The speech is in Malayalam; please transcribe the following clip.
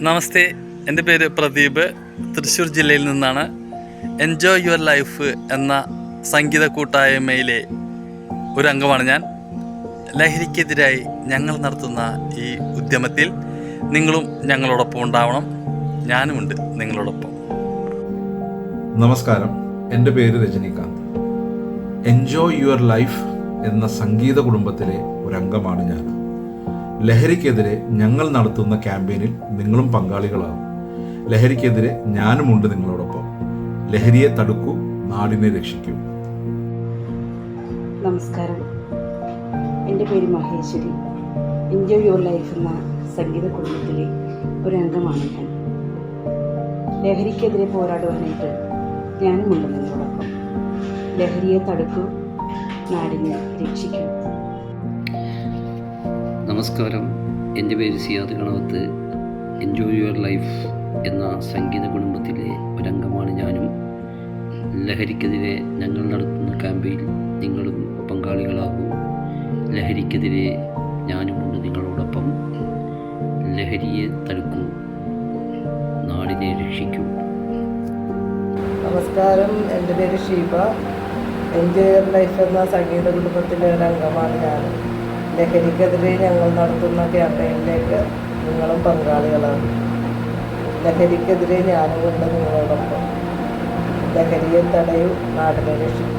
നമസ്തേ, എൻ്റെ പേര് പ്രദീപ്. തൃശ്ശൂർ ജില്ലയിൽ നിന്നാണ്. എൻജോയ് യുവർ ലൈഫ് എന്ന സംഗീത കൂട്ടായ്മയിലെ ഒരു അംഗമാണ് ഞാൻ. ലഹരിക്കെതിരായി ഞങ്ങൾ നടത്തുന്ന ഈ ഉദ്യമത്തിൽ നിങ്ങളും ഞങ്ങളോടൊപ്പം ഉണ്ടാവണം. ഞാനുമുണ്ട് നിങ്ങളോടൊപ്പം. നമസ്കാരം, എൻ്റെ പേര് രജനികാന്ത്. എൻജോയ് യുവർ ലൈഫ് എന്ന സംഗീത കുടുംബത്തിലെ ഒരംഗമാണ് ഞാൻ. ലഹരിക്കെതിരെ ഞങ്ങൾ നടത്തുന്ന ക്യാമ്പയിനിൽ നിങ്ങളും പങ്കാളികളാകും. ലഹരിക്കെതിരെ ഞാനുമുണ്ട് നിങ്ങളോടൊപ്പം. ലഹരിയെ തടുക്കൂ, നാടിനെ രക്ഷിക്കൂ. നമസ്കാരം, എൻ്റെ പേര് മഹേശ്വരി. എൻജോയ് യുവർ ലൈഫ് എന്ന സംഗീത കുടുംബത്തിലെ ഒരംഗമാണ് ഞാൻ. ലഹരിക്കെതിരെ പോരാടുവാനായിട്ട് ഞാനുമുണ്ട് നിങ്ങളോടൊപ്പം. ലഹരിയെ തടുക്കൂ, നാടിനെ രക്ഷിക്കൂ. നമസ്കാരം, എൻ്റെ പേര് സിയാദ് കണവത്ത്. എൻജോയ് യുവർ ലൈഫ് എന്ന സംഗീത കുടുംബത്തിലെ ഒരംഗമാണ് ഞാനും. ലഹരിക്കെതിരെ ഞങ്ങൾ നടത്തുന്ന ക്യാമ്പയിൻ നിങ്ങളും പങ്കാളികളാകൂ. ലഹരിക്കെതിരെ ഞാനുമുണ്ട് നിങ്ങളോടൊപ്പം. ലഹരിയെ തടുക്കൂ, നാടിനെ രക്ഷിക്കൂ. നമസ്കാരം, എൻ്റെ പേര് ഷീബ. എൻജോയ് യുവർ ലൈഫ് എന്ന സംഗീത കുടുംബത്തിലെ ഒരംഗമാണ് ഞാൻ. ലഹരിക്കെതിരെ ഞങ്ങൾ നടത്തുന്ന ക്യാമ്പയിനിലേക്ക് നിങ്ങളും പങ്കാളികളാണ്. ലഹരിക്കെതിരെ ഞാനുമുണ്ട് നിങ്ങളോടൊപ്പം. ലഹരിയെ തടയൂ, നാടിനെ രക്ഷിക്കൂ.